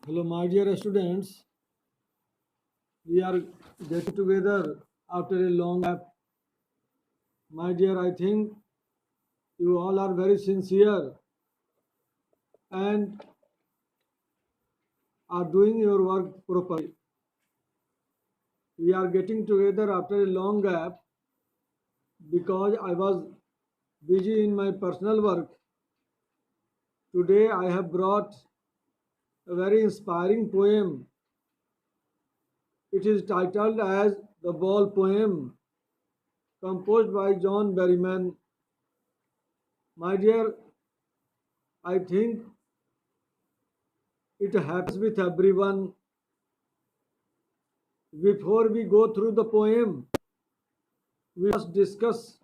Hello, my dear students. We are getting together after a long gap. My dear, I think you all are very sincere and are doing your work properly. We are getting together after a long gap because I was busy in my personal work. Today, I have brought a very inspiring poem. It is titled as The Ball Poem, composed by John Berryman. My dear, I think it happens with everyone. Before we go through the poem, we must discuss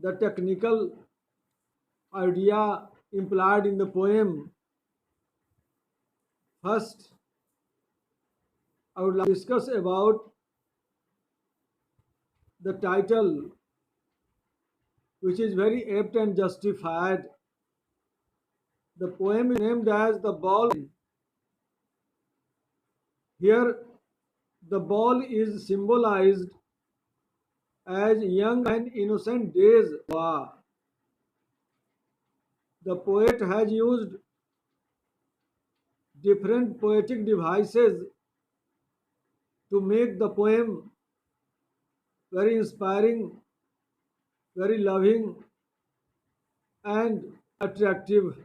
the technical idea implied in the poem. First, I would like to discuss about the title, which is very apt and justified. The poem is named as The Ball. Here, the ball is symbolized as young and innocent days. The poet has used different poetic devices to make the poem very inspiring, very loving, and attractive.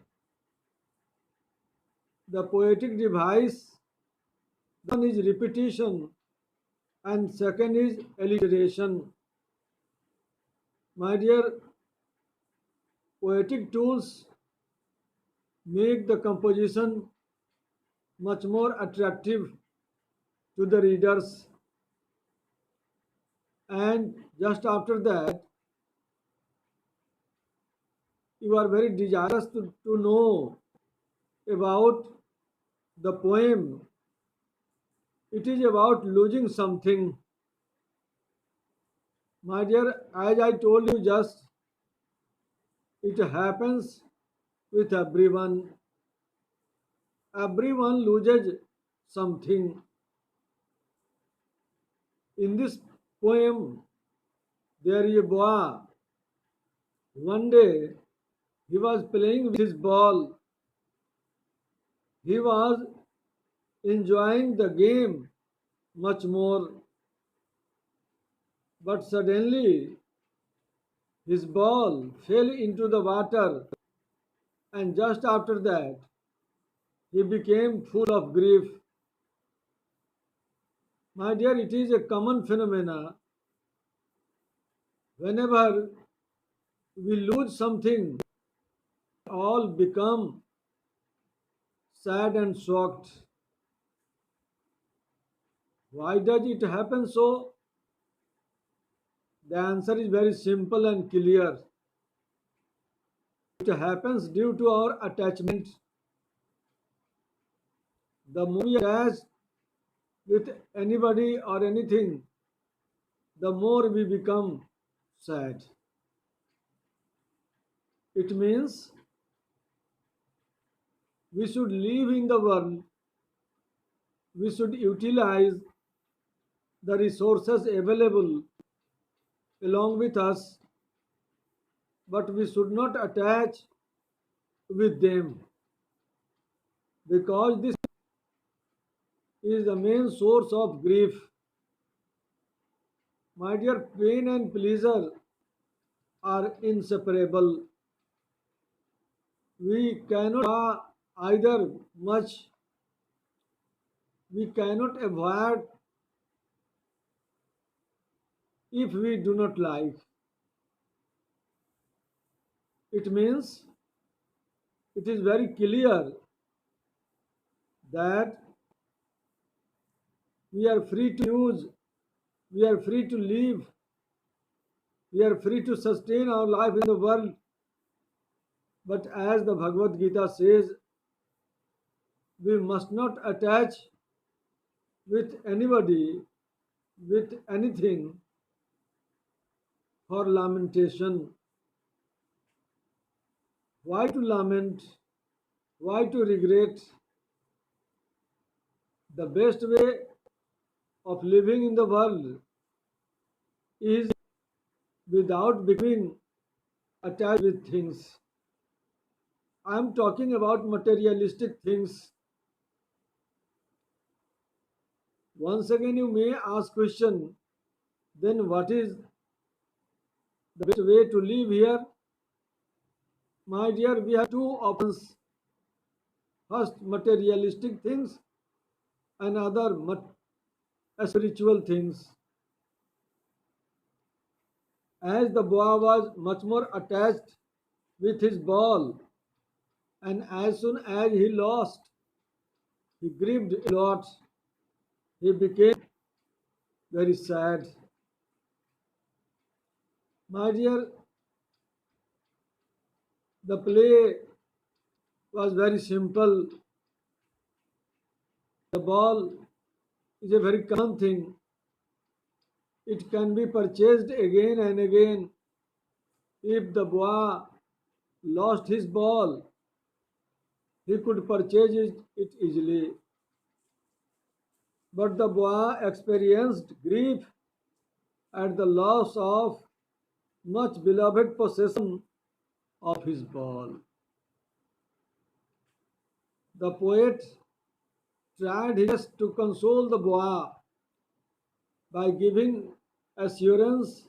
The poetic device, one is repetition and second is alliteration. My dear, poetic tools make the composition much more attractive to the readers. And just after that, you are very desirous to know about the poem. It is about losing something. My dear, as I told you just, it happens with everyone. Everyone loses something. In this poem, there is a boy. One day, he was playing with his ball. He was enjoying the game much more. But suddenly, his ball fell into the water, and just after that, he became full of grief. My dear, it is a common phenomena. Whenever we lose something, all become sad and shocked. Why does it happen so? The answer is very simple and clear. It happens due to our attachment. The more we attach with anybody or anything, the more we become sad. It means we should live in the world, we should utilize the resources available along with us, but we should not attach with them because this is the main source of grief. My dear, pain and pleasure are inseparable. We cannot either much, we cannot avoid if we do not like. It means it is very clear that we are free to use, we are free to live, we are free to sustain our life in the world. But as the Bhagavad Gita says, we must not attach with anybody, with anything for lamentation. Why to lament? Why to regret? The best way of living in the world is without becoming attached with things. I am talking about materialistic things. Once again, you may ask question, then what is the best way to live here? My dear, we have two options. First, materialistic things, and other spiritual things. As the boy was much more attached with his ball, and as soon as he lost, he grieved a lot. He became very sad. My dear, the play was very simple. The ball is a very common thing. It can be purchased again and again. If the boy lost his ball, he could purchase it easily. But the boy experienced grief at the loss of much beloved possession of his ball. The poet tried his best to console the boy by giving assurance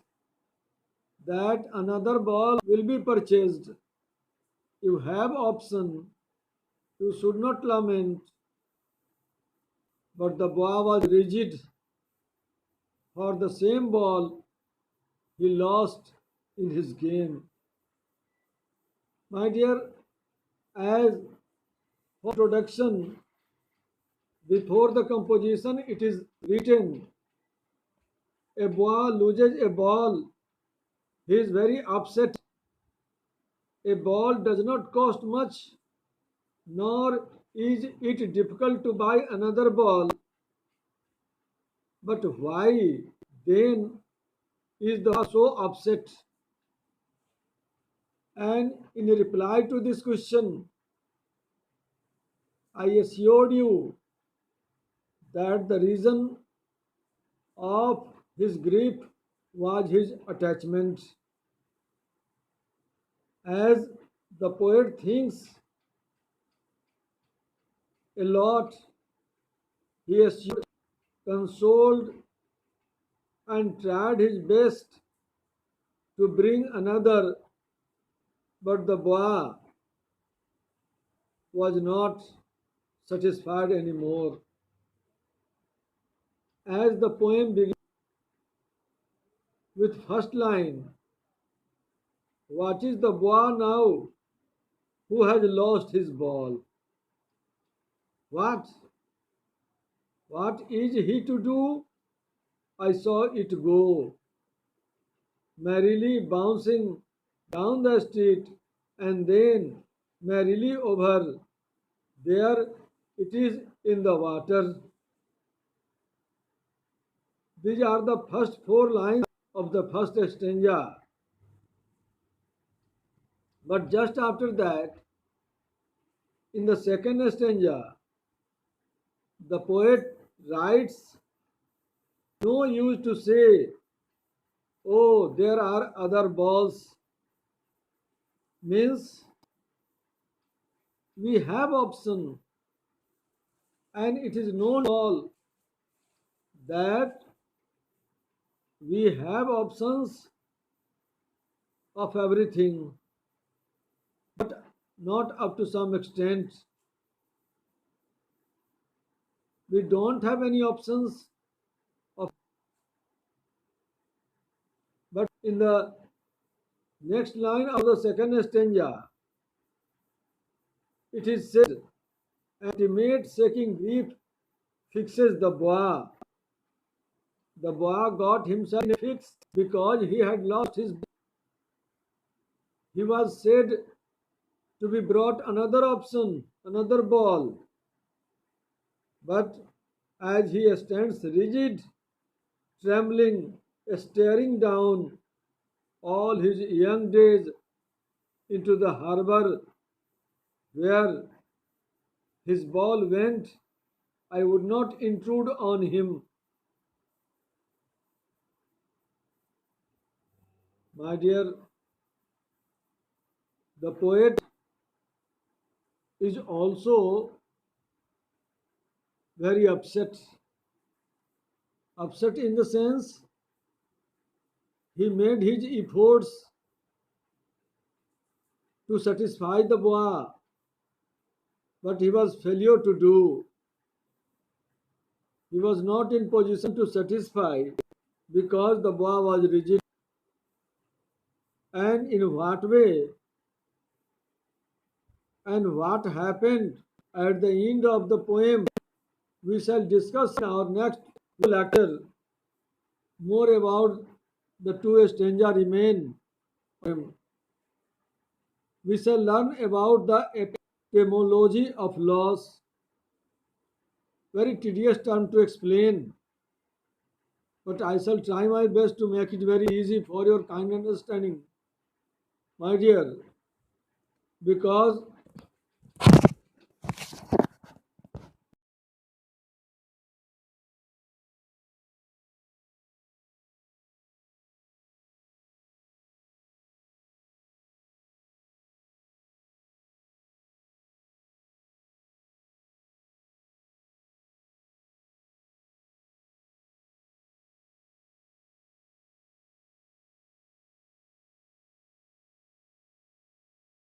that another ball will be purchased. You have option, you should not lament. But the boy was rigid. For the same ball he lost in his game. My dear, as for introduction, before the composition, it is written, a boy loses a ball, he is very upset. A ball does not cost much, nor is it difficult to buy another ball. But why then is the boy so upset? And in reply to this question, I assured you that the reason of his grief was his attachment. As the poet thinks a lot, he assured, consoled, and tried his best to bring another, but the boy was not satisfied anymore. As the poem begins with first line, what is the boy now who has lost his ball? What? What is he to do? I saw it go, merrily bouncing down the street, and then merrily over. There it is in the water. These are the first four lines of the first stanza. But just after that, in the second stanza, the poet writes, no use to say, oh, there are other balls. Means we have option, and it is known all that we have options of everything, but not up to some extent. We don't have any options of, but in the next line of the second stanza, it is said, ultimate shaking grief fixes the boy. The boy got himself in a fix because he had lost his. He was said to be brought another option, another ball. But as he stands rigid, trembling, staring down all his young days into the harbor where his ball went, I would not intrude on him. My dear, the poet is also very upset. Upset in the sense he made his efforts to satisfy the boy, but he was failure to do. He was not in position to satisfy because the boy was rigid. And in what way and what happened at the end of the poem we shall discuss in our next lecture. More about the two stranger remain. We shall learn about the etymology of loss. Very tedious term to explain, but I shall try my best to make it very easy for your kind understanding, my dear, because